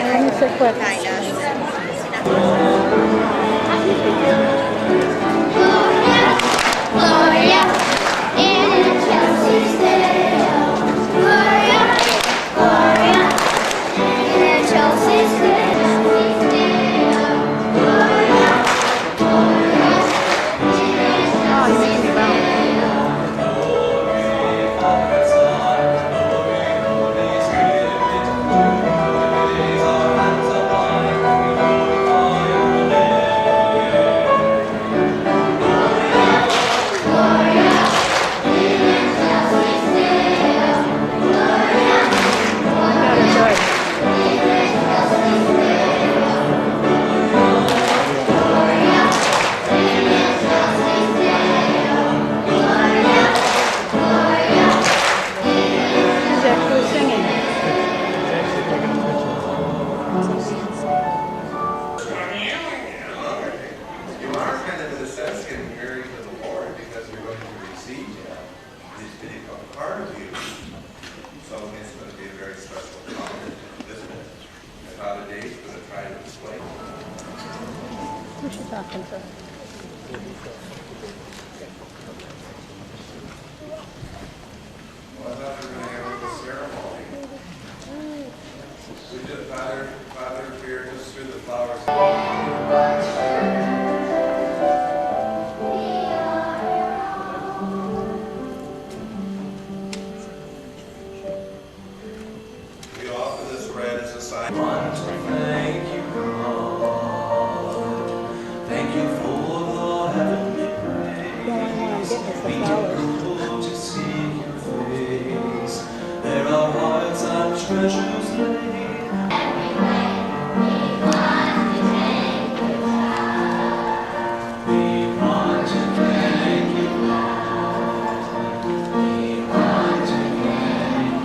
Say quick. Gloria in Chelsea's dale. Gloria, Gloria in Chelsea's dale. Gloria, Gloria in Chelsea's dale. Who's she talking to? Well, I thought we were going to have a little ceremony. We did Father here just threw the flowers. We offer this bread as a sign. Thank you, God. Thank you for the heavenly praise. We come to seek your face. There are hearts and treasures laid. We want to thank you, God. We want to thank you.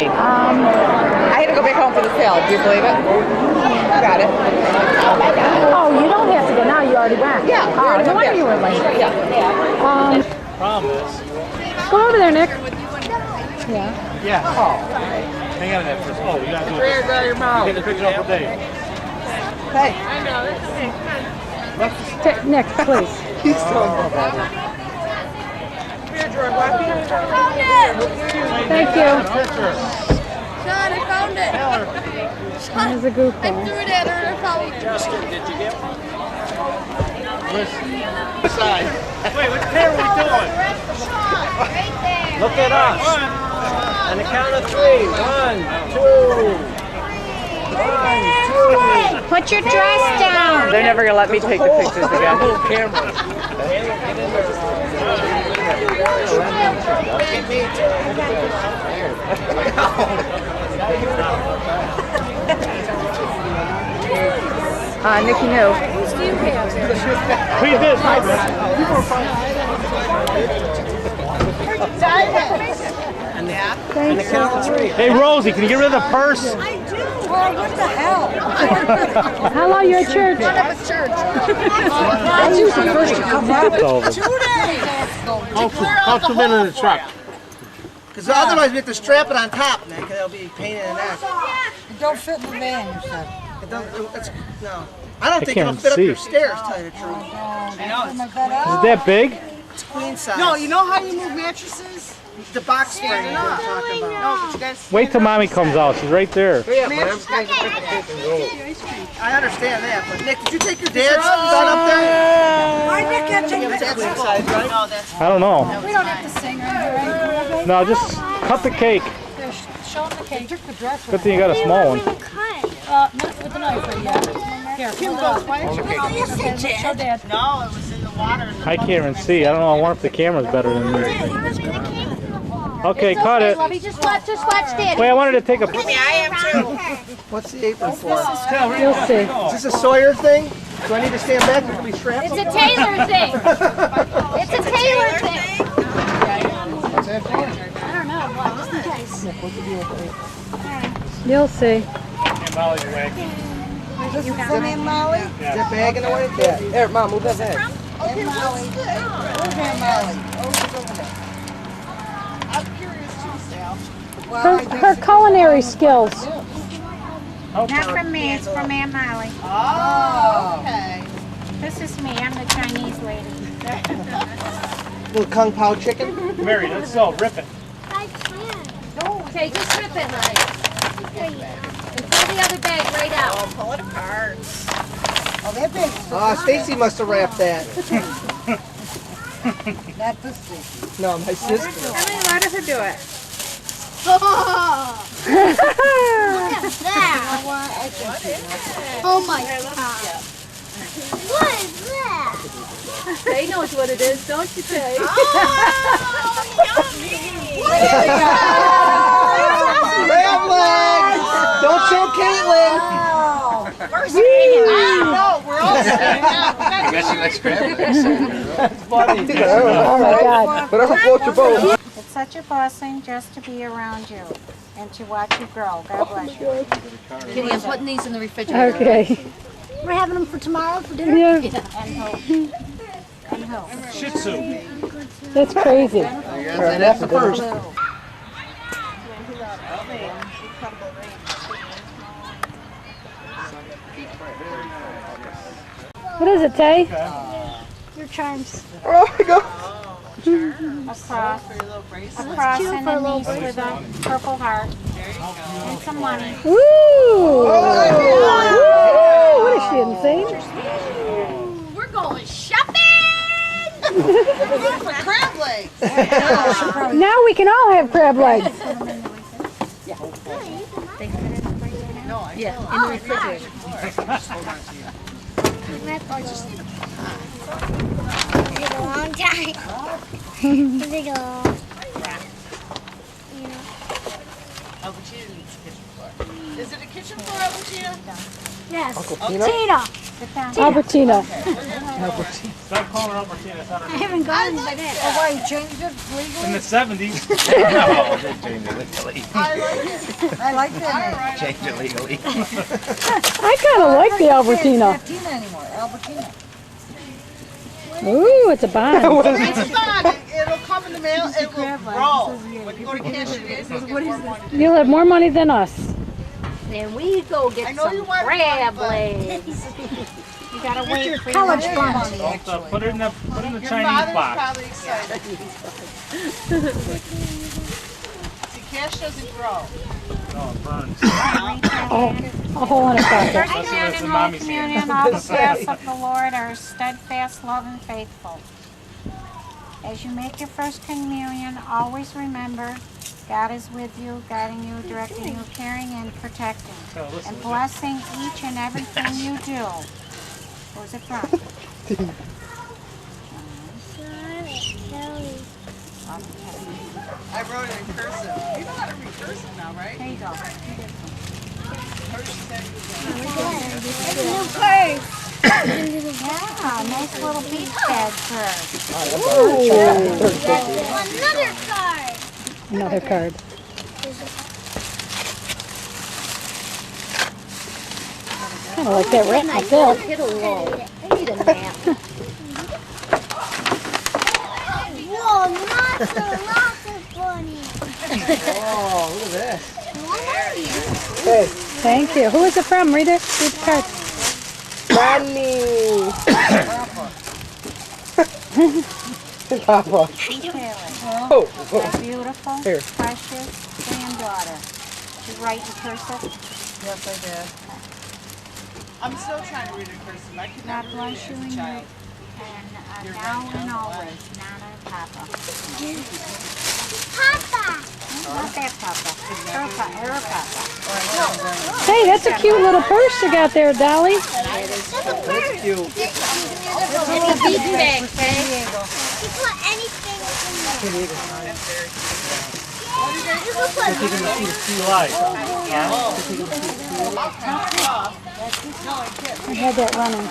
I had to go back home for the sale. Do you believe it? Got it. Oh, you don't have to go now. You already went. Yeah. Oh, no wonder you were late. Yeah. Promise. Go over there, Nick. Yeah. Yeah. Oh. Hang on a minute first. Oh, you gotta do it. Where's out your mouth? Get the picture up with Dave. Hey. Nick, please. He's still Thank you. Picture. Sean, I found it. There's a goofball. I threw it at her and I found it. Justin, did you get one? Side. Wait, what camera are we doing? Right there. Look at us. On the count of 3. 1, 2. 1, 2. Put your dress down. They're never going to let me take the pictures again. Whole camera. Nikki knew. Read this. On the count of 3. Hey, Rosie, can you get rid of the purse? Hello, your church. That's usually the first to come out. Count them in the truck. Because otherwise we have to strap it on top, man, because it'll be a pain in the neck. It don't fit in the van, you said. It doesn't, no. I don't think it'll can't fit up see. your stairs, to tell you the truth. I know. Is it that big? It's queen size. No, you know how you move mattresses? The box spring is what I'm talking about. No, but you guys. Wait till mommy comes out. She's right there. I understand that, but Nick, did you take your dad's son up there? Why Nick can't take That's queen pictures? size, right? No, that's. I don't know. We don't have to sing or anything, right? No, just cut the cake. Show them the cake. Took the dress. Good thing you got a small one. Not with the knife right yet. Here, Kim goes. Why don't you show Dad? No, it was in the water. I can't even see. I don't know. I wonder if the camera's better than me. Okay, cut it. Lovey, just watch Daddy. Wait, I wanted to take a. What's the apron for? You'll see. Is this a Sawyer thing? Do I need to stand back? Can we strap It's them? a Taylor thing. It's a Taylor thing. I don't know. Well, just in case. What's the deal with it? You'll see. And Molly's away. Is that bag in the way? Yeah. Here, Mom, move that bag. Okay, Molly. Where's Aunt Molly? Oh, she's over there. I'm curious too, Sal. Her culinary skills. Oh, Not from me, it's from Aunt Molly. Oh, okay. This is me, I'm the Chinese lady. Little Kung Pao chicken. Mary, let's go. Rip it. Okay, just rip it, honey. And pull the other bag right out. Oh, pull it apart. Oh, that big. Stacy must have wrapped that. Not this Stacy. No, my sister. Let her do it. Oh, Oh my God. What is that? They knows what it is, don't you, Tay? Crab legs! Don't show Caitlin! we're staying out. No, we're all staying out. I guess she likes crab legs. That's funny. Oh my God. Whatever floats your boat. It's such a blessing just to be around you and to watch you grow. God bless you. Kitty, I'm putting these in the refrigerator. Okay. We're having them for tomorrow for dinner? Yeah, And who? Shih Tzu. that's crazy. That's the first. What is it, Tay? Your charms. Oh my God. Across underneath with a purple heart and some money. Woo! Woo! What is she insane? We're going shopping! For crab legs. Now we can all have crab legs. Yeah, in the refrigerator. It's a long time. It's like a... Albertina needs a kitchen floor. Is it a kitchen floor, Albertina? Yes. Peanut? Tina. Albertina. Stop calling her Albertina. It's not I her name. haven't gotten by that. Oh, why you changed it legally? In the 70s. No, they changed it legally. I like it. I like that name. Changed it legally. I kind of like the Albertina. It's not Tina anymore. Albertina. Ooh, it's a bond. It's fun. It'll come in the mail. It will grow. When you go to cash it in, you'll get more money. You'll have more money than us. Then we go I get know you some want crab money, legs. You gotta wait for college your fund. Don't, put it in the Your Chinese father's box. probably excited. See, cash doesn't grow. No, it burns. Oh, a hole in a pocket. First That's communion, what Holy Mommy's saying. Communion, all the paths of the Lord are steadfast, love, and faithful. As you make your first communion, always remember God is with you, guiding you, directing you, caring, and protecting, So listen and to blessing each and everything you do. Who's it from? I wrote it in cursive. You know how to read cursive now, right? There you go. New purse. Yeah, nice little beach bag purse. Another card. Another card. Kind of like that rat myself. Hit a wall. Need a nap. Whoa, lots of bunny. Oh, look at that. Hey. Thank you. Who is it from? Read it. Read the card. Bonnie. Papa. Oh. My beautiful, Here. precious granddaughter. Did you write in cursive? Yes, I did. I'm still trying to read in cursive. I could God not read bless it you as a and you. child. And now and always, Nana and Papa. Papa. Not that Papa. Her Papa. Hey, that's a cute little purse you got there, Dolly. That's cute. It's a beach bag, okay? You put anything in there. You can put You lied. I had that running.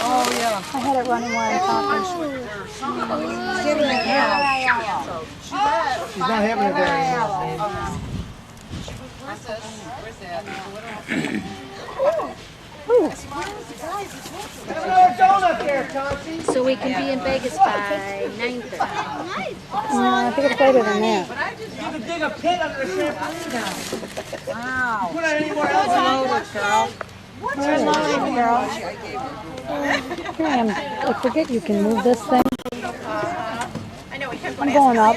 Oh, yeah. I had it running while I'm talking. She's not having it there anymore. Another donut there, Chauncey. So we can be in Vegas by 9:30. I think it's later than that. You can dig a pit under the trampoline now. Wow. Put it anywhere else. Loaded, girl. Where's loaded, girl? Here I am. I forget you can move this thing. I'm going up.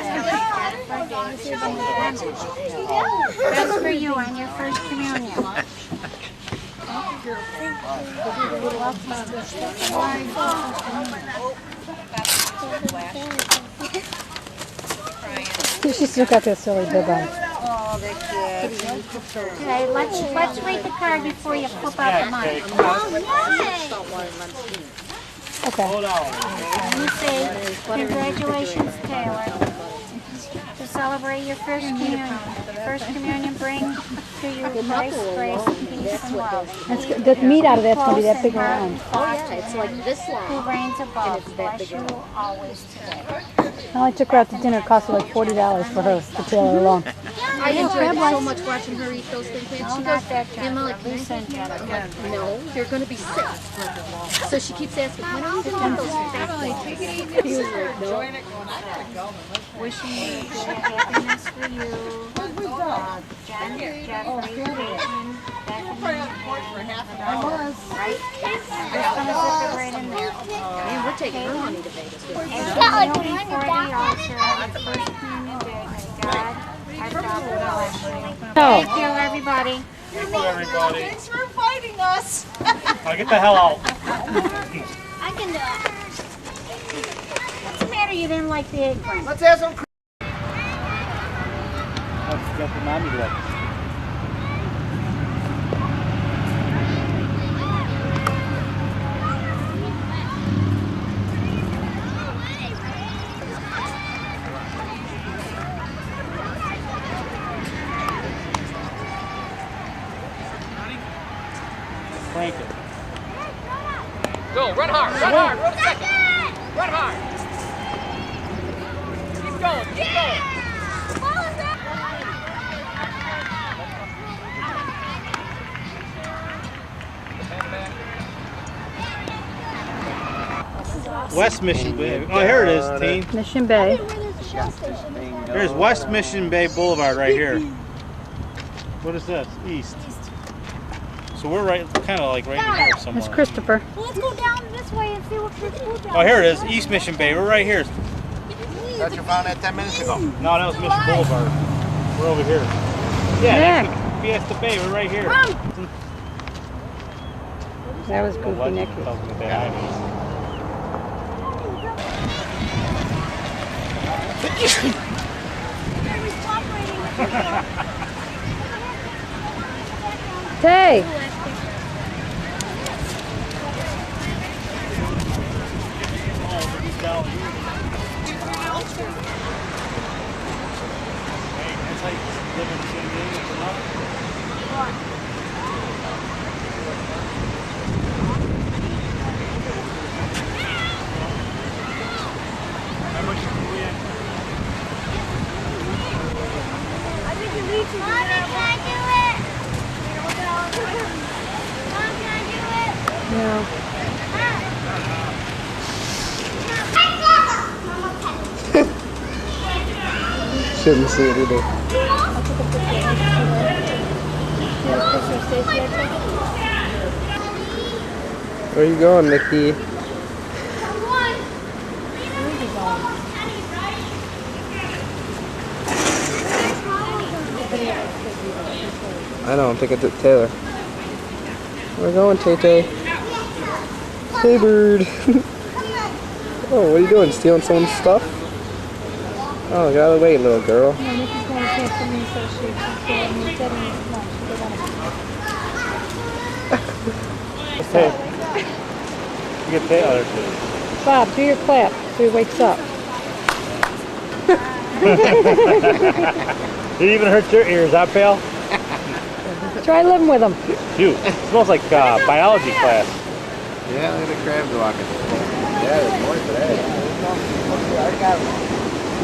That's for you on your first communion. She still got that silly bib on. Okay, let's read the card before you flip out the money. Okay. You say, congratulations, Taylor. To celebrate your first communion. First communion brings to you Christ, grace, peace, and love. That's good. The meat out of that's going to be that big around. Oh yeah, it's like this long. Who reigns above, bless you always today. I only took her out to dinner. It cost her like $40 for her, for Taylor alone. I enjoyed so much watching her eat those things. No, She not goes, that Emma, John. like, Lisa and Jennifer. no, you're going to be sick. So she keeps asking, when are you going to those things? He was like, no. Wishing you good happiness for you. John, Jeffrey, Caitlin, Bethany, I was. Right? I'm just going to zip it right in there. Man, we're taking her money to Vegas. And kneel before the altar on the first communion day. May God, our Father, bless you. Thank you, everybody. Everybody. Thanks for fighting us. Now get the hell out. I can do it. What's the matter? You didn't like the eggplant? Let's have some. Got the mommy left. Frank it. Go, run hard, run hard, run second. Run hard. Keep going, keep going. West Mission Bay. Oh, here it is, teen. Mission Bay. Here's West Mission Bay Boulevard right here. What is this? East. So we're right, kind of like right in here somewhere. It's Christopher. Well, let's go down this way and see what this food Oh, here it is, East Mission Bay. We're right here. Thought you found that 10 minutes ago. No, that was Mission Boulevard. We're over here. Yeah, that's the Fiesta Bay. We're right here. That was Goofy Nicky. Hey! No. Shouldn't see it either. Where are you going, Nikki? I don't think it's Taylor. Where are we going, Tay-Tay? Hey, bird. Oh, what are you doing? Stealing someone's stuff? Oh, get out of the way, little girl. Hey, you get Taylor too. Bob, do your clap so he wakes up. Did it even hurt your ears, huh, pal? Try living with him. Dude, it smells like biology class. Yeah, look at the crabs walking. Yeah, there's more today.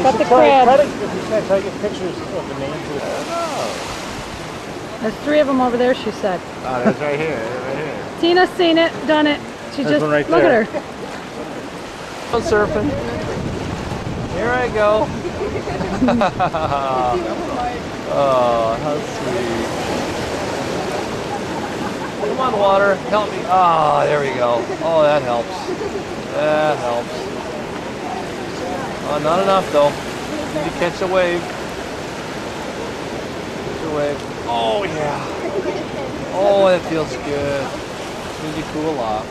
Got the crab. Try to get pictures of the names of the There's 3 of them over there, she said. Oh, there's right here. Right here. Tina's seen it, done it. She There's just, one right look there. at her. I'm surfing. Here I go. Oh, how sweet. Come on, water. Help me. Ah, there we go. Oh, that helps. That helps. Oh, not enough, though. Need to catch a wave. Catch a wave. Oh, yeah. Oh, it feels good. Need to cool off.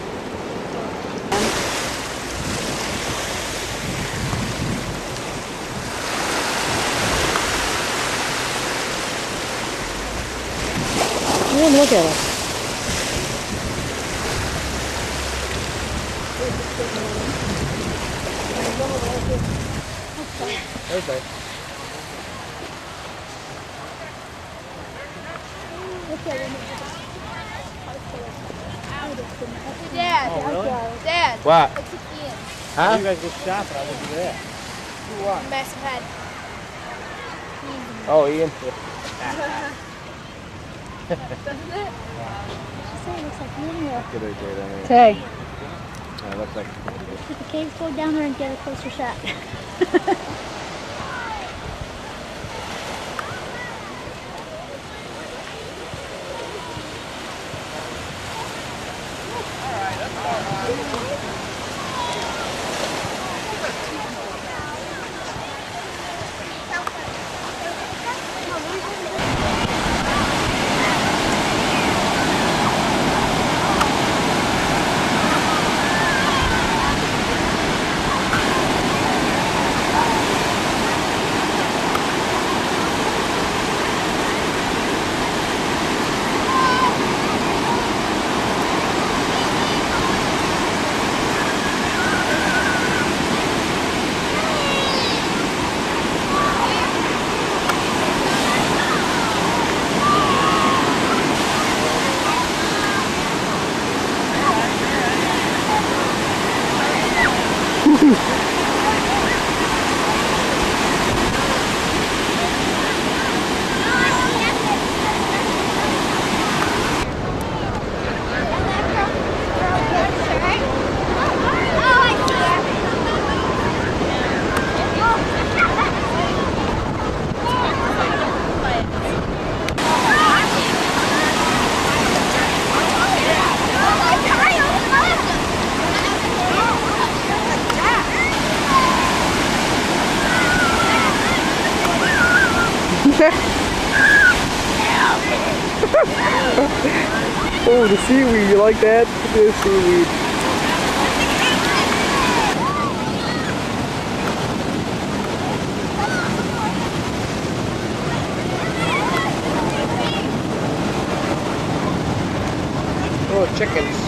Look at her. Okay. Dad. Oh, really? Dad. What? It's Ian. Huh? You guys go shopping. I would do that. Massive head. Oh, Ian. Doesn't it? She said it looks like Ian here. Good idea, Danny. Tay. Yeah, it looks like. Put the cave, go down there and get a closer shot. Oh, the seaweed, you like that? The seaweed. Oh, chickens.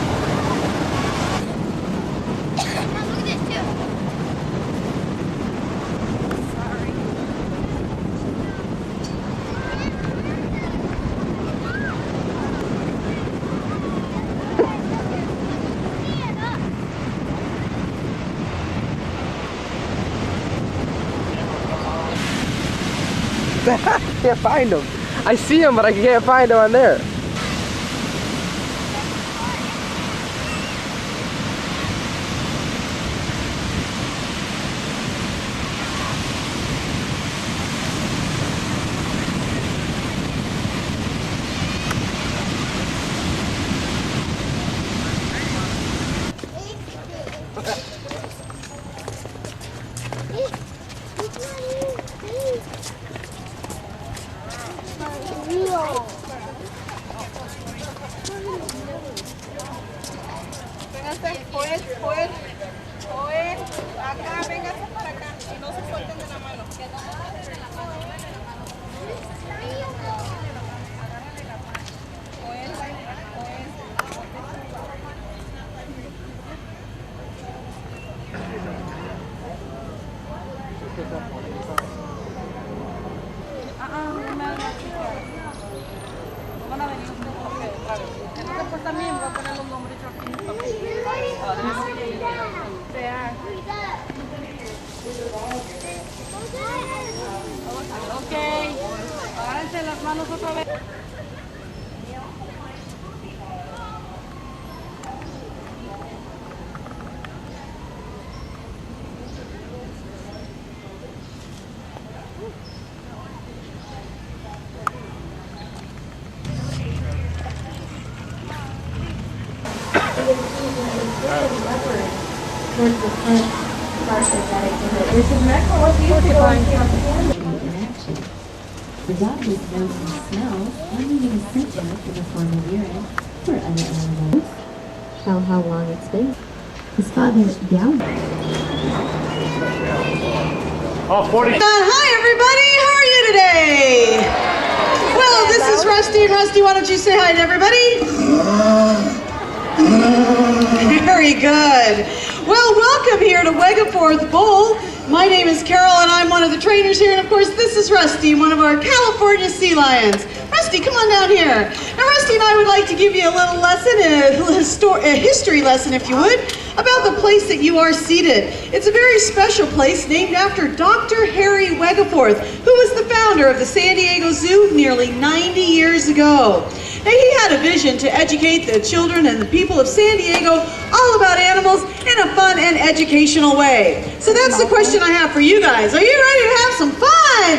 I can't find them. I see them, but I can't find them on there. Ok, agárrense las manos otra vez. towards the front part of that exhibit. This is Maxwell. What's the interaction? The dog is known and smells when needing symptoms in the form of urine or other animals. Tell how long it's been. His father's down. Oh, 40. Hi, everybody. How are you today? Well, this is Rusty. And Rusty, why don't you say hi to everybody? Very good. Well, welcome here to Wegeforth Bowl. My name is Carol, and I'm one of the trainers here. And of course, this is Rusty, one of our California sea lions. Rusty, come on down here. Now, Rusty and I would like to give you a little lesson, a history lesson, if you would, about the place that you are seated. It's a very special place named after Dr. Harry Wegeforth, who was the founder of the San Diego Zoo nearly 90 years ago. Now, he had a vision to educate the children and the people of San Diego all about animals in a fun and educational way. So that's the question I have for you guys. Are you ready to have some fun?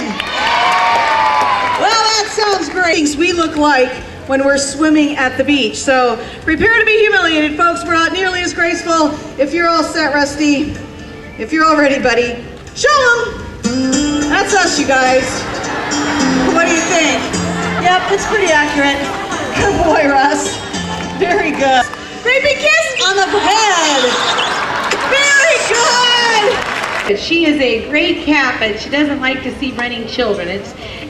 Well, that sounds great. Things we look like when we're swimming at the beach. So prepare to be humiliated, folks. We're not nearly as graceful. If you're all set, Rusty, if you're all ready, buddy, show them. That's us, you guys. What do you think? Yep, it's pretty accurate. Good boy, Russ. Very good. Great big kiss on the head. Very good. She is a great cat, but she doesn't like to see running children.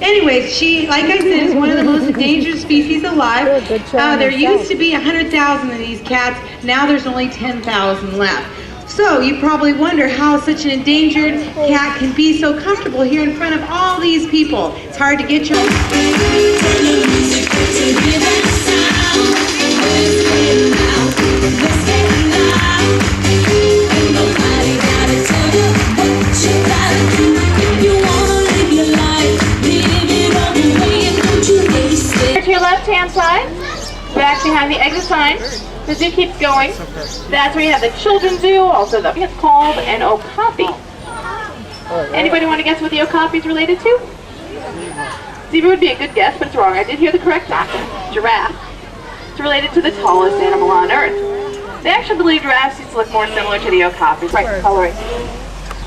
Anyways, she, like I said, is one of the most endangered species alive. There used to be 100,000 of these cats. Now there's only 10,000 left. So you probably wonder how such an endangered cat can be so comfortable here in front of all these people. It's hard to get your... To your left-hand side, back behind the exit sign, the zoo keeps going. That's where you have the Children's Zoo, also it's called an okapi. Anybody want to guess what the okapi is related to? Zebra would be a good guess, but it's wrong. I did hear the correct answer. Giraffe. It's related to the tallest animal on Earth. They actually believe giraffes used to look more similar to the okapis, right, coloring.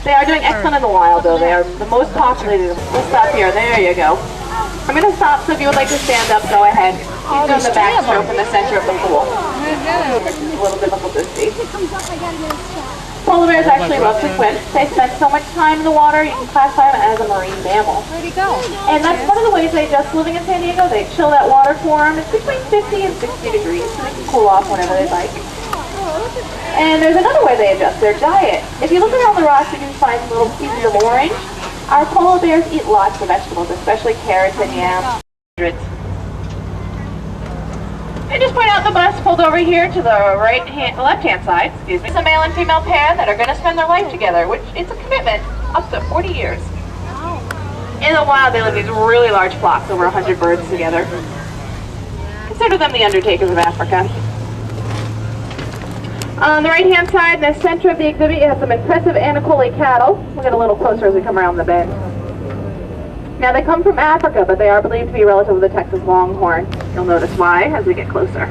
They are doing excellent in the wild, though. They are the most populated. We'll stop here. There you go. I'm going to stop, so if you would like to stand up, go ahead. He's doing the backstroke in the center of the pool. It's a little difficult to see. Polar bears actually love to swim. They spend so much time in the water, you can classify them as a marine mammal. Where'd he go? And that's one of the ways they adjust living in San Diego. They chill that water for them. It's between 50 and 60 degrees, so they can cool off whenever they like. And there's another way they adjust their diet. If you look around the rocks, you can find little pieces of orange. Our polar bears eat lots of vegetables, especially carrots and yams. And just point out the bus pulled over here to the left-hand side. Excuse me. It's a male and female pair that are going to spend their life together, which is a commitment up to 40 years. In the wild, they live in these really large flocks, over 100 birds together. Consider them the undertakers of Africa. On the right-hand side, in the center of the exhibit, you have some impressive Anacolle cattle. We'll get a little closer as we come around the bend. Now, they come from Africa, but they are believed to be relative to the Texas Longhorn. You'll notice why as we get closer.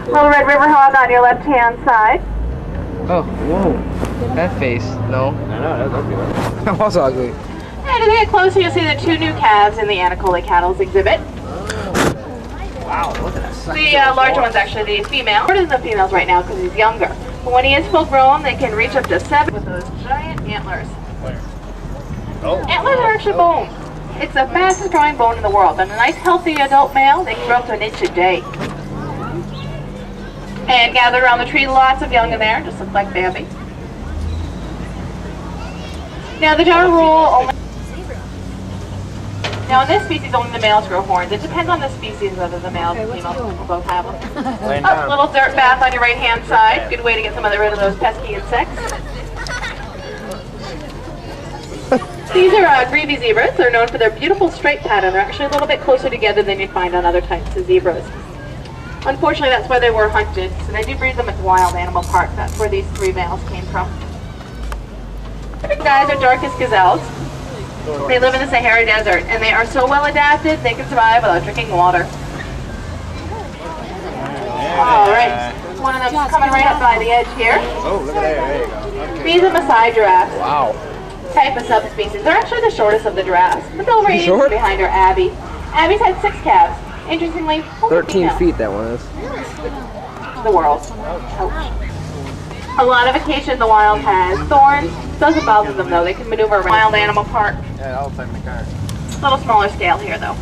Little Red River hog on your left-hand side. Oh, whoa. That face. No. I know, that was ugly. That was ugly. And as we get closer, you'll see the two new calves in the Anacolle cattle's exhibit. Wow, look at that. The larger one's actually the female. More than the females right now because he's younger. But when he is full grown, they can reach up to 7 with those giant antlers. Antlers are actually bone. It's the fastest growing bone in the world. And a nice healthy adult male, they can grow up to 1 inch a day. And gathered around the tree, lots of young in there, just look like Bambi. Now the general rule only... Now in this species, only the males grow horns. It depends on the species whether the males and females will both have them. A little dirt bath on your right-hand side. Good way to get rid of those pesky insects. These are greavy zebras. They're known for their beautiful stripe pattern. They're actually a little bit closer together than you'd find on other types of zebras. Unfortunately, that's why they were hunted. So they do breed them at the wild animal park. That's where these 3 males came from. The guys are Dorcas gazelles. They live in the Sahara Desert, and they are so well adapted they can survive without drinking water. All right, one of them's coming right up by the edge here. Oh, look at that. There you go. Okay. These are Maasai giraffes. Wow. Type of subspecies. They're actually the shortest of the giraffes. The middle range behind her, Abby. Abby's had 6 calves. Interestingly, 13 feet that one is. The world. Ouch. A lot of acacia in the wild has thorns. Doesn't bother them though. They can maneuver around. Wild animal park. Yeah, all the time in the car. A little smaller scale here though.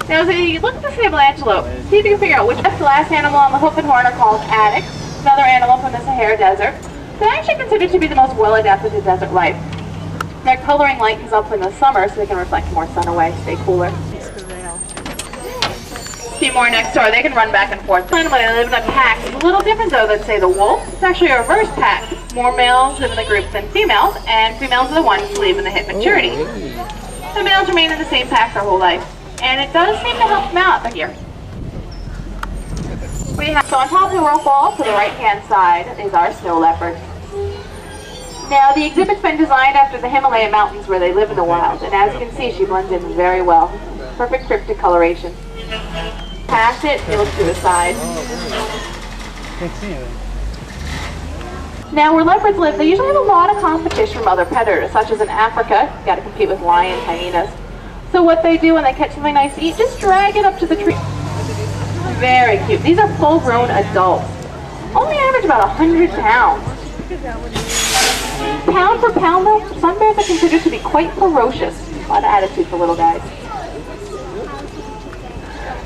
Now as you look at the sable antelope, see if you can figure out which. That's the last animal on the hoof and horn are called addax, another animal from the Sahara Desert. They're actually considered to be the most well adapted to desert life. Their coloring lightens up in the summer so they can reflect more sun away, stay cooler. See more next door, they can run back and forth. When they live in a pack, it's a little different though than say the wolf. It's actually a reverse pack. More males live in the group than females, and females are the ones who live in the hit maturity. The males remain in the same pack their whole life, and it does seem to help them out here. We have, so on top of the waterfall to the right hand side is our snow leopard. Now the exhibit's been designed after the Himalaya mountains where they live in the wild, and as you can see she blends in very well. Perfect cryptic coloration. Past it, it looks to the side. Can't see anything. Now where leopards live, they usually have a lot of competition from other predators, such as in Africa, you gotta compete with lions, hyenas. So what they do when they catch something nice to eat, just drag it up to the tree. Very cute. These are full-grown adults. Only average about 100 pounds. Pound for pound though, sun bears are considered to be quite ferocious. A lot of attitude for little guys.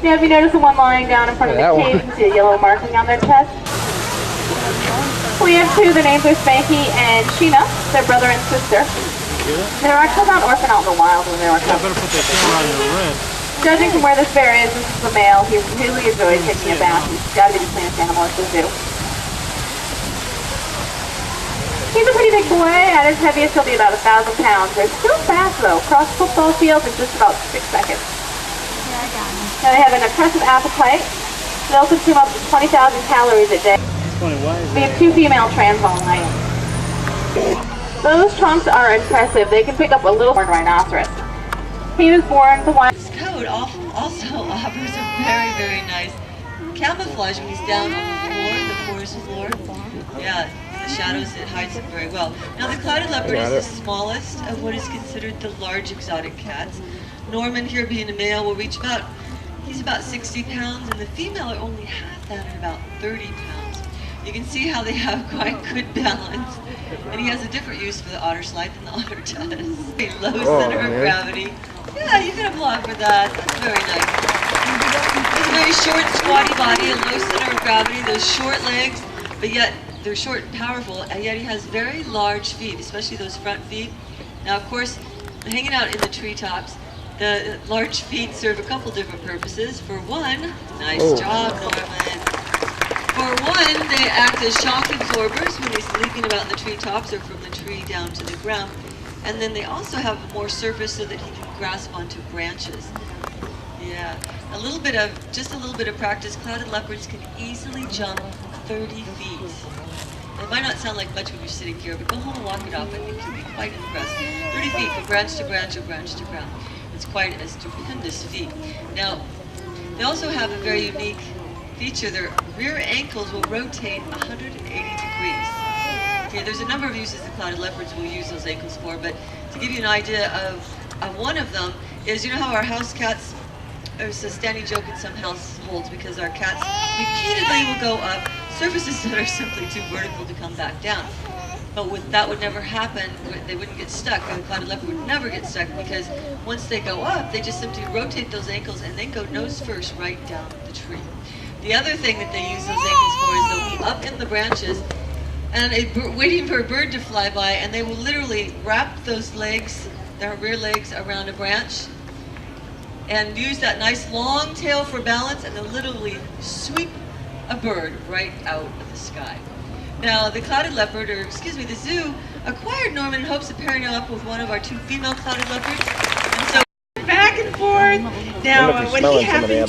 Now, if you notice the one lying down in front of the cave, you can see a yellow marking on their chest. We have 2, their names are Spanky and Sheena, their brother and sister. They're actually not orphan out in the wild when they were cubs. Better put that camera on your wrist. Judging from where this bear is, this is the male. He really enjoys taking a bath. He's got to be the cleanest animal at the zoo. He's a pretty big boy. At his heaviest, he'll be about 1,000 pounds. They're still fast though. Cross football fields in just about 6 seconds. Now they have an impressive appetite. They'll consume up to 20,000 calories a day. We have 2 female trans on lions. Those trunks are impressive. They can pick up a little rhinoceros. He was born the wild. His coat also offers a very, very nice camouflage when he's down on the floor, the forest floor. Yeah, the shadows, it hides him very well. Now the clouded leopard is the smallest of what is considered the large exotic cats. Norman here being a male will reach about, he's about 60 pounds, and the female are only half that at about 30 pounds. You can see how they have quite good balance. And he has a different use for the otter slide than the otter does. A low center of gravity. Yeah, you can applaud for that. That's very nice. It's a very short, squatty body, a low center of gravity, those short legs, but yet they're short and powerful, and yet he has very large feet, especially those front feet. Now, of course, hanging out in the treetops, the large feet serve a couple different purposes. For one, nice job, Norman. For one, they act as shock absorbers when he's leaping about in the treetops or from the tree down to the ground. And then they also have more surface so that he can grasp onto branches. Yeah, just a little bit of practice. Clouded leopards can easily jump 30 feet. It might not sound like much when you're sitting here, but go home and walk it off. I think you'll be quite impressed. 30 feet from branch to branch or branch to ground. It's quite a stupendous feat. Now, they also have a very unique feature. Their rear ankles will rotate 180 degrees. Okay, there's a number of uses the clouded leopards will use those ankles for, but to give you an idea of one of them is, you know how our house cats, there's a standing joke in some households because our cats repeatedly will go up surfaces that are simply too vertical to come back down. But that would never happen. They wouldn't get stuck. The clouded leopard would never get stuck because once they go up, they just simply rotate those ankles and then go nose first right down the tree. The other thing that they use those ankles for is they'll be up in the branches and waiting for a bird to fly by, and they will literally wrap those legs, their rear legs, around a branch and use that nice long tail for balance, and they'll literally sweep a bird right out of the sky. Now, the clouded leopard, or excuse me, the zoo acquired Norman in hopes of pairing him up with one of our 2 female clouded leopards. And so back and forth. Now, what he happened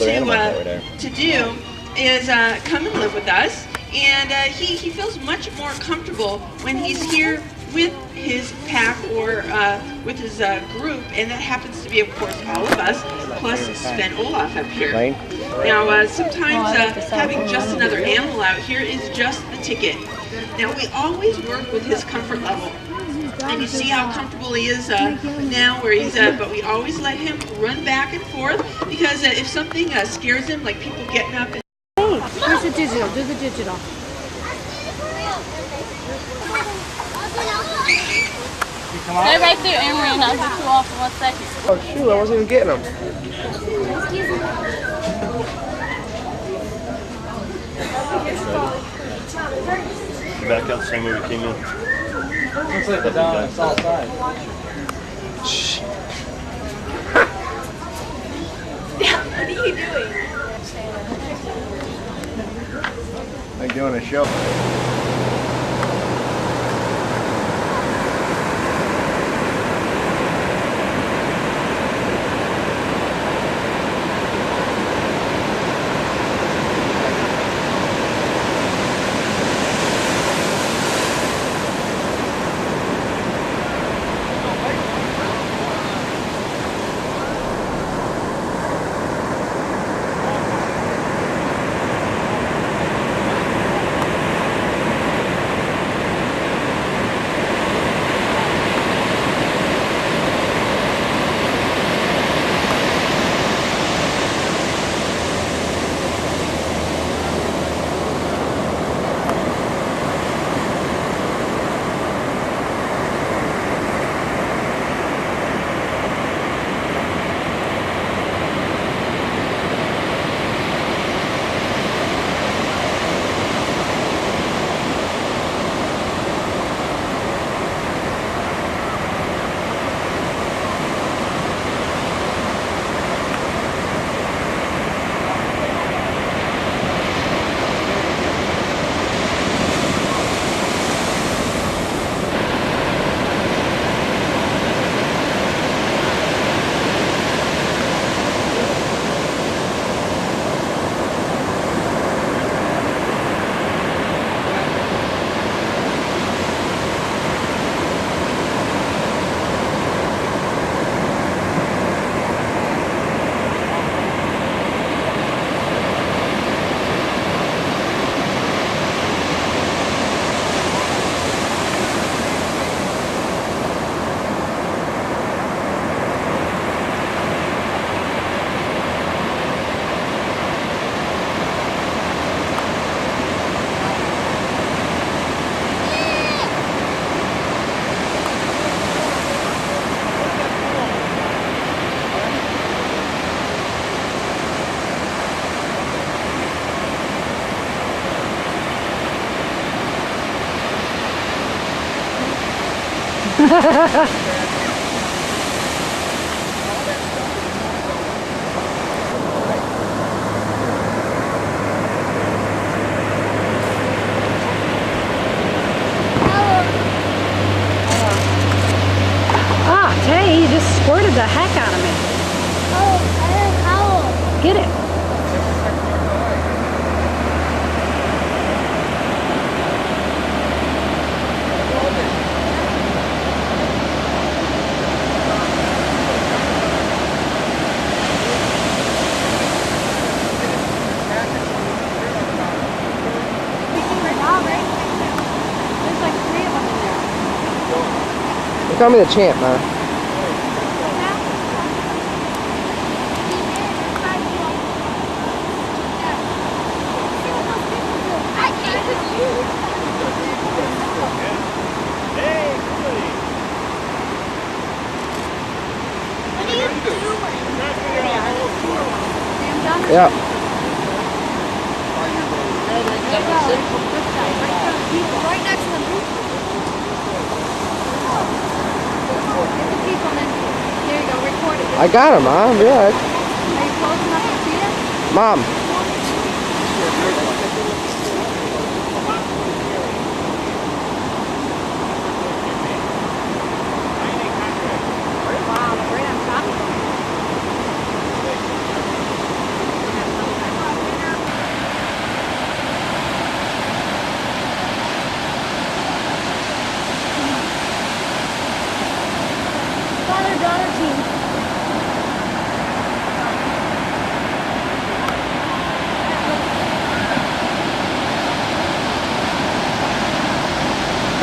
to do is come and live with us, and he feels much more comfortable when he's here with his pack or with his group, and that happens to be, of course, all of us, plus Sven Olaf up here. Right. Now, sometimes having just another animal out here is just the ticket. Now, we always work with his comfort level. And you see how comfortable he is now where he's but we always let him run back and forth because if something scares him, like people getting up and Hey, here's the digital. Do the digital. Stay right there, Emery, and I'll get you off for 1 second. Oh shoot, I wasn't even getting them. You back out the same way we came in. Looks like the down on the south side. What are you doing? Like doing a show. Ah, Tay, you just squirted the heck out of me. Oh, I heard howl. Get it. They call me the champ, man. Yeah. Right next to the booth. There you go, record it. I got him, Mom. Yeah. Are you close enough to see it? Mom.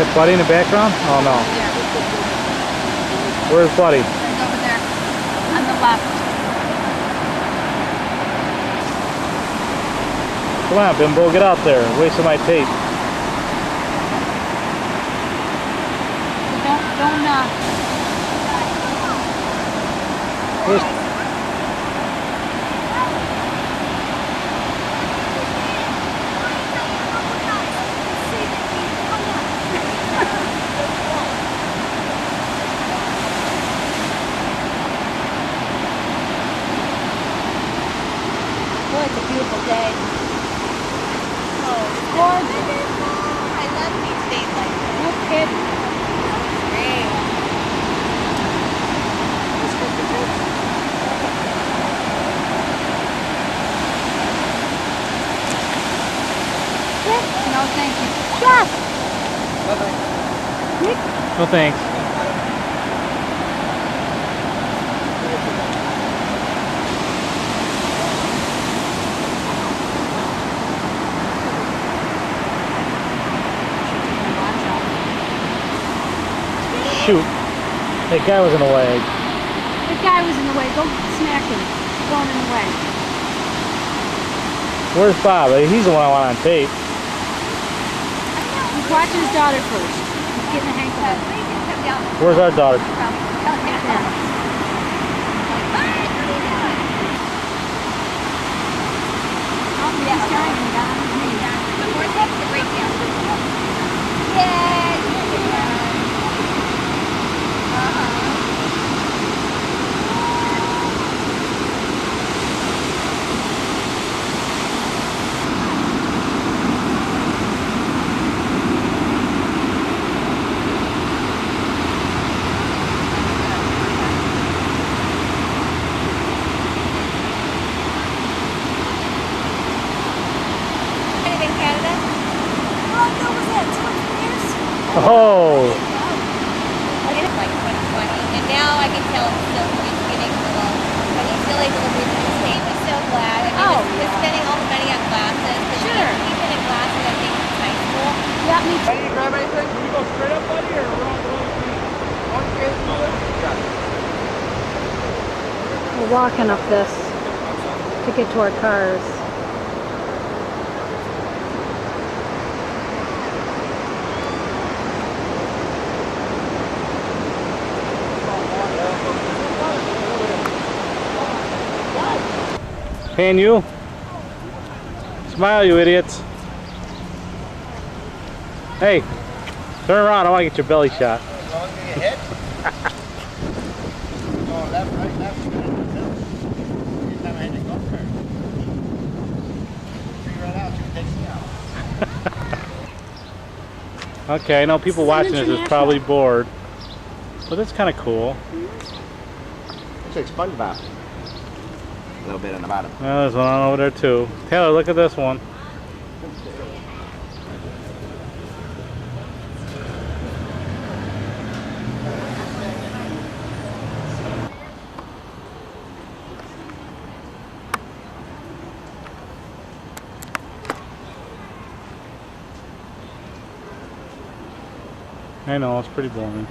that Buddy in the background? Oh no. Where's Buddy? He's over there on the left. Come on, Bimbo, get out there. Wasting my tape. Don't Where's Boy, it's a beautiful day. Oh, gorgeous. I love these days like this. No kidding. Great. No, thank you. Yes. No thanks. Shoot. That guy was in the way. The guy was in the way. Go smack him. Going in the way. Where's Bob? He's the one I want on tape. He's watching his daughter first. He's getting a hang of it. Where's our daughter? Oh! Like 2020, and now I can tell he's getting a little, but he's still able to read his name. He's so glad. I mean, he's spending all the money on glasses. Sure. He's been in glasses, I think, since high school. Yeah, me too. Ready to grab anything? Can we go straight up, buddy, or wrong? We're walking up this to get to our cars. Can you? Smile, you idiots. Hey, turn around. I want to get your belly shot. Okay, I know people watching this is probably bored, but it's kind of cool. Looks like SpongeBob. A little bit on the bottom. Well, there's one on over there too. Taylor, look at this one. I know, it's pretty boring.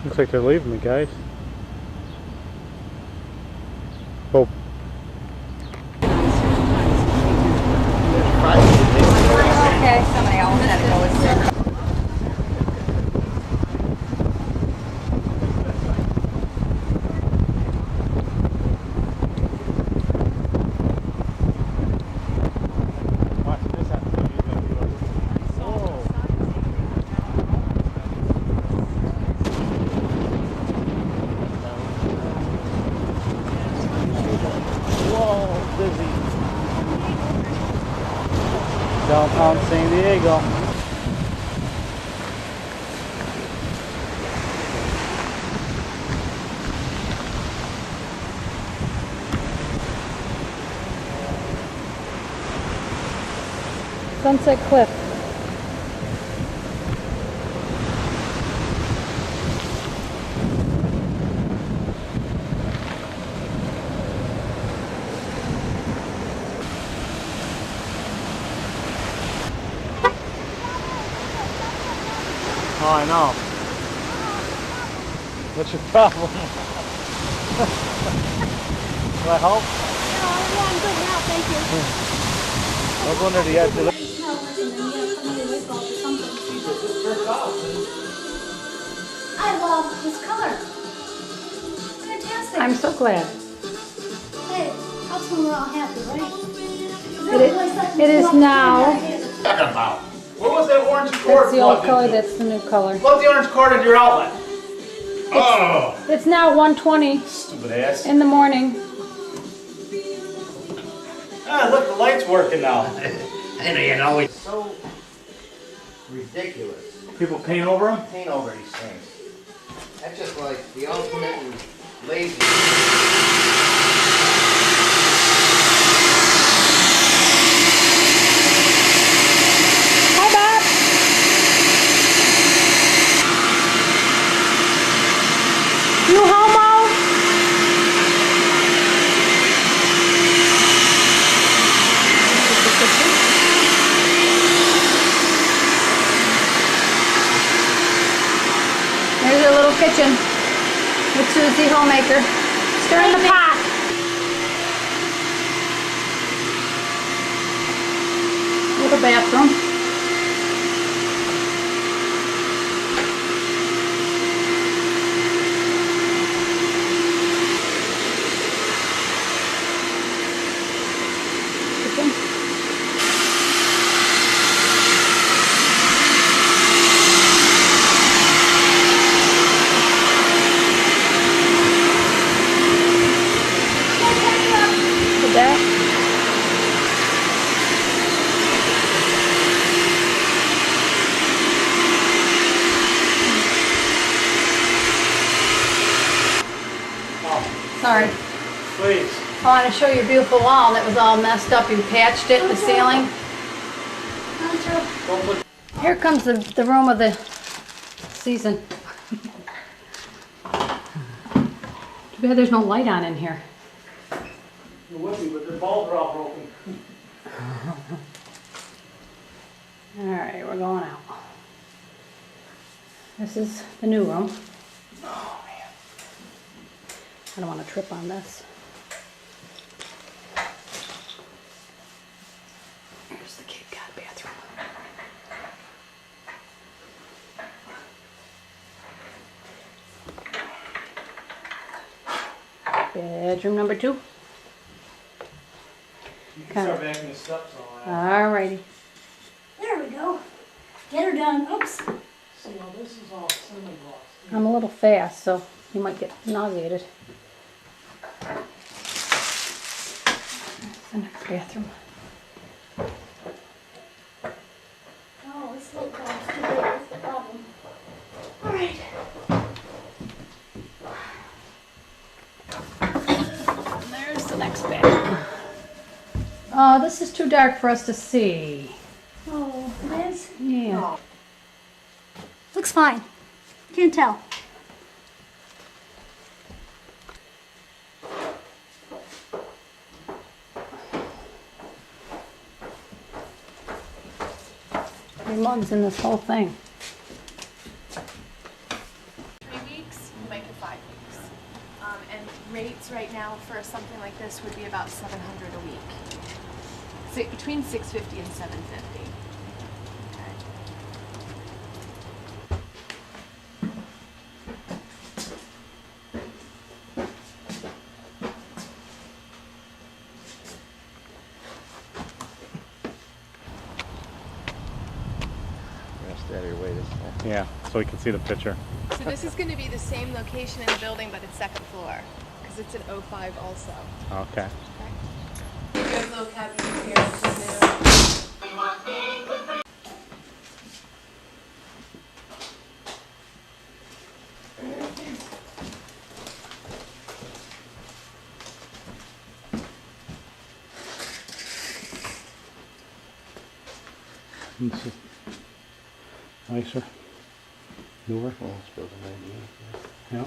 Looks like they're leaving me, guys. Oh. Okay, somebody else had to go with sugar. San Diego. Sunset Cliff. Oh, I know. What's your problem? Will I help? No, I'm good now, thank you. I was wondering if you had to look. I love this color. Fantastic. I'm so glad. Hey, that's when we're all happy, right? It is now. Talking about? What was that orange cord? That's the old color, that's the new color. Plug the orange cord into your outlet. Oh! It's now 1:20 Stupid ass. in the morning. Ah, look, the light's working now. And you know, it's So ridiculous. People paint over them? Paint over these things. That's just like the ultimate in lazy. Hi, Bob. You homo? There's a little kitchen with Susie Homemaker. Stirring the pot. Little bathroom. Kitchen. Look at that. Sorry. Please. I want to show you a beautiful wall that was all messed up. You patched it, the ceiling. Here comes the room of the season. Too bad there's no light on in here. It would be, but the bulbs are all broken. Alright, we're going out. This is the new room. Oh, man. I don't want to trip on this. Here's the Cape Cod bathroom. Bedroom number 2. You can start backing the steps on. Alrighty. There we go. Get her done. Oops. See, now this is all semi-gloss. I'm a little fast, so you might get nauseated. There's the next bathroom. Oh, this little girl's too big. That's the problem. All right. And there's the next bathroom. Oh, this is too dark for us to see. Oh, it is? Yeah. Looks fine. Can't tell. Your mom's in this whole thing. 3 weeks, you might do 5 weeks. And rates right now for something like this would be about $700 a week. Between $650 and $750. Okay. Yeah, so we can see the picture. So this is going to be the same location in the building, but it's second floor, because it's an 05 also. Okay. You have a little cabinet here. This is nicer. Newer. Well, it's built in 98. Yeah.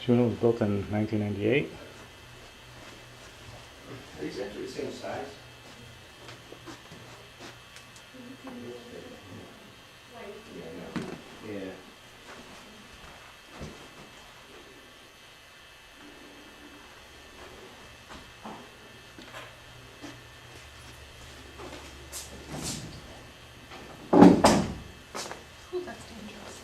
She was built in 1998. Are these actually the same size? Yeah. Ooh, that's dangerous.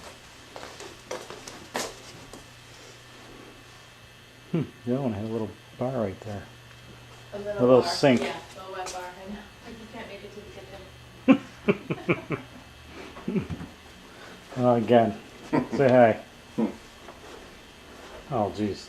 The other one had a little bar right there. A A little bar. sink. Yeah, a little wet bar. I know. Like you can't make it to the kitchen. Again. Say hi. Oh, jeez.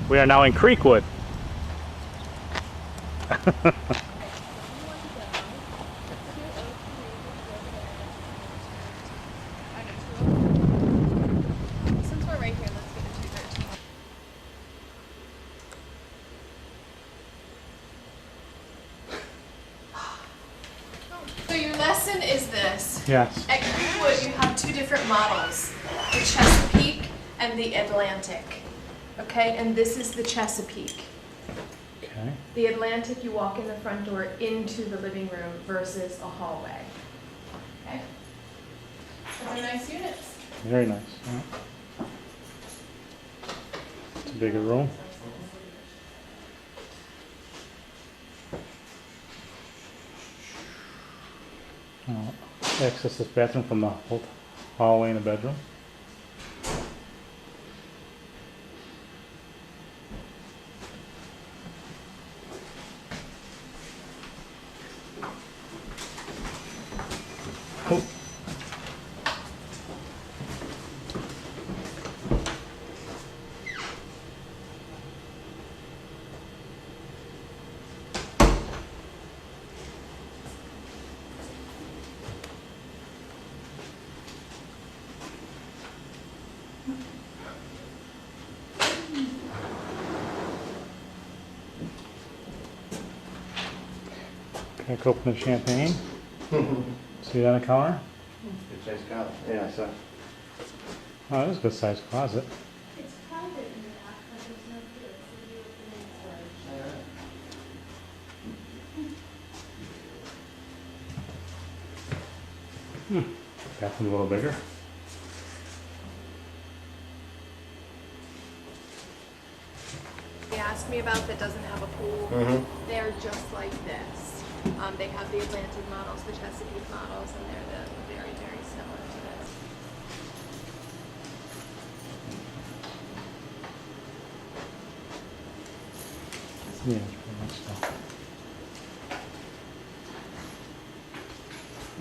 We are now in Creekwood. Since we're right here, let's get a 213. So your lesson is this. Yes. At Creekwood, you have two different models, the Chesapeake and the Atlantic. Okay, and this is the Chesapeake. Okay. The Atlantic, you walk in the front door into the living room versus a hallway. Okay? Those are nice units. Very nice. Yeah. It's a bigger room. Access this bathroom from the hallway in the bedroom. Oh. Can I open the champagne? See that on the counter? Good size closet. Yeah, I saw. Oh, that is a good sized closet. It's private in the back, but there's no kids, so you have the main storage. Bathroom's a little bigger. They asked me about that doesn't have a pool. They're just like this. They have the Atlantic models, the Chesapeake models, and they're very, very similar to this. Yeah, it's pretty much so.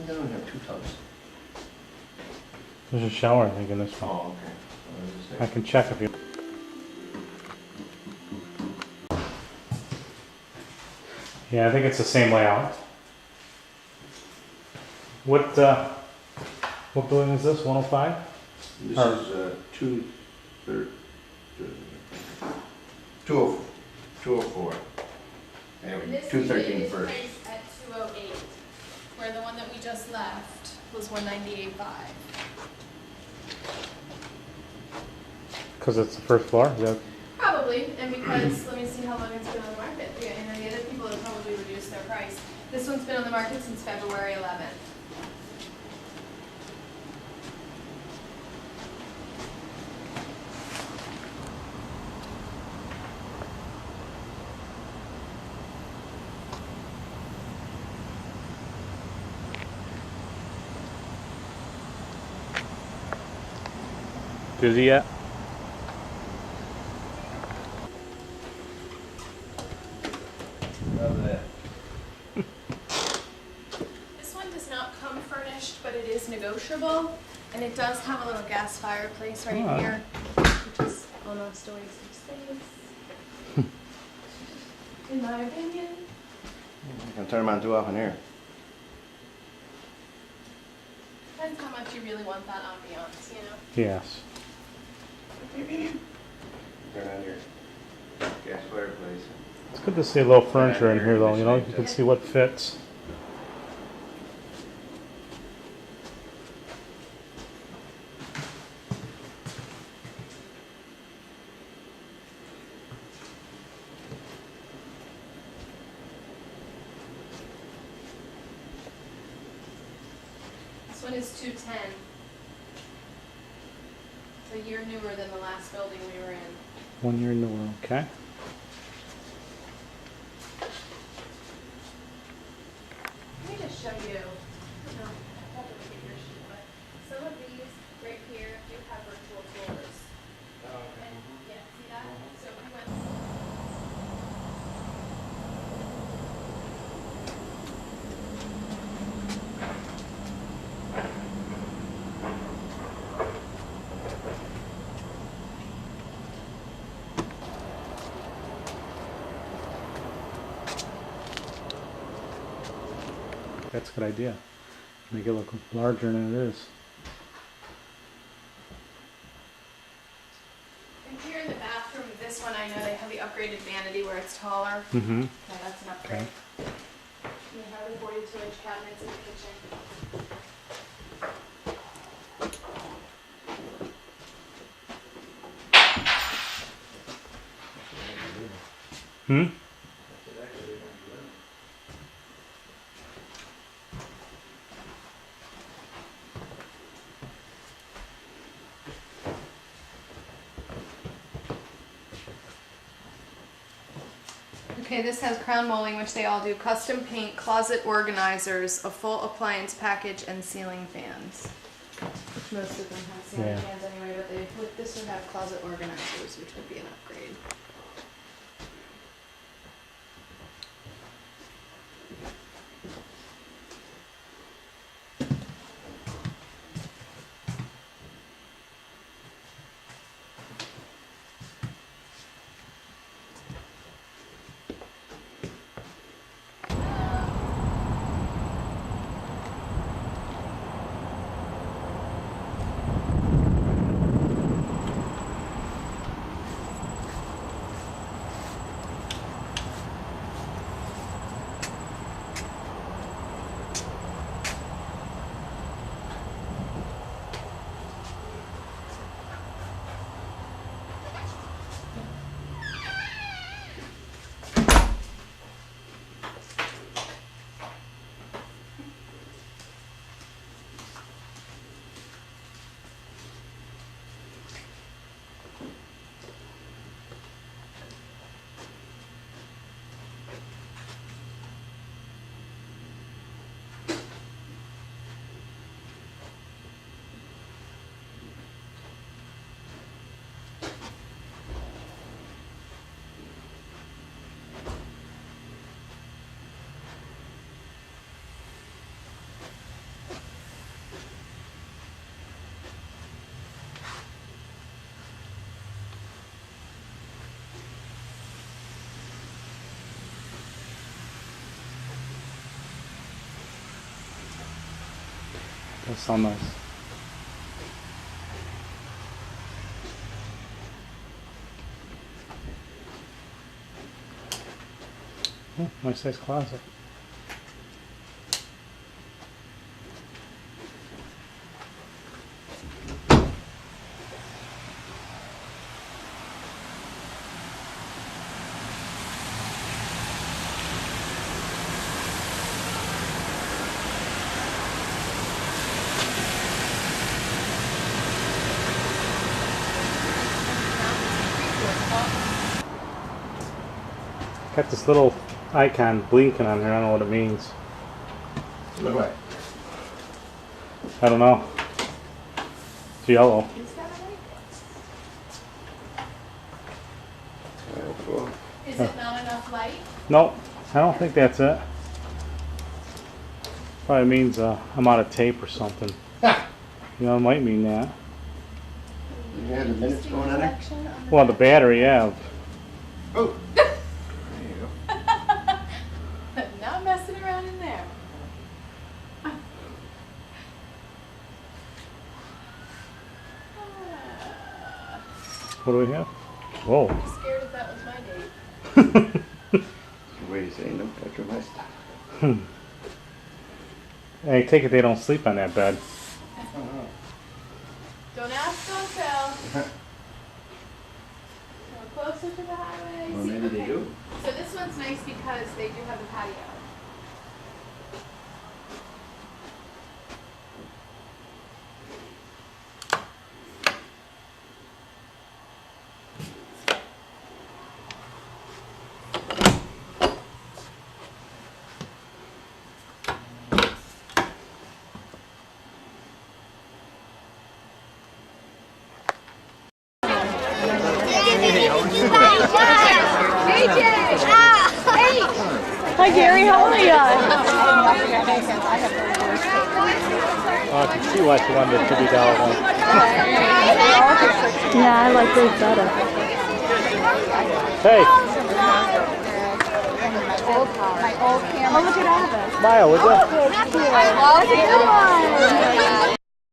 They don't have two tubs. There's a shower, I think, in this one. Oh, okay. I can check if you. Yeah, I think it's the same layout. What building is this? 105? This Or- is 204. And This 213 is first. priced at 208, where the one that we just left was 198.5. Because it's the first floor? Is that, Probably, and because, let me see how long it's been on the market. Yeah, and the other people have probably reduced their price. This one's been on the market since February 11th. busy yet? This one does not come furnished, but it is negotiable, and it does have a little gas fireplace right Ah. here, which is almost a waste of space. in my opinion. You can turn them on too often here. Depends how much you really want that ambiance, you know? Yes. Turn on your gas fireplace. It's good to see a little furniture in here, though. You know, you can see what fits. This one is 210. It's a year newer than the last building we were in. 1 year in the world, okay? Let me just show you. No, I have to look at your sheet, but some of these right here do have virtual tours. And, yeah, see that? So we went. That's a good idea. Make it look larger than it is. And here in the bathroom, this one I know they have the upgraded vanity where it's taller. Mm-hmm. Yeah, that's an upgrade. Okay. We have the 42-inch cabinets in the kitchen. Hmm? Okay, this has crown molding, which they all do, custom paint, closet organizers, a full appliance package, and ceiling fans. Which most of them have ceiling fans anyway, but this would have closet organizers, which would be an upgrade. That sounds nice. Oh, nice size closet. Got this little icon blinking on here. I don't know what it means. Look what? I don't know. It's yellow. Is it not enough light? Nope, I don't think that's it. Probably means I'm out of tape or something. You know, it might mean that. You had the minutes going on there? Well, the battery, yeah. Oh! There you go. What do we have? Whoa. I'm scared if that was my date. Wait a second, don't touch my stuff. Hey, take it they don't sleep on that bed. Don't ask, don't tell. Go closer to the highway. Well, See, maybe they okay. do. So this one's nice because they do have the patio. Hi Gary, how are you? Oh, I can see why she wanted the $50 one. Yeah, I like those better. Hey, Oh, look at all of us. smile, would you? Oh, that's a good one.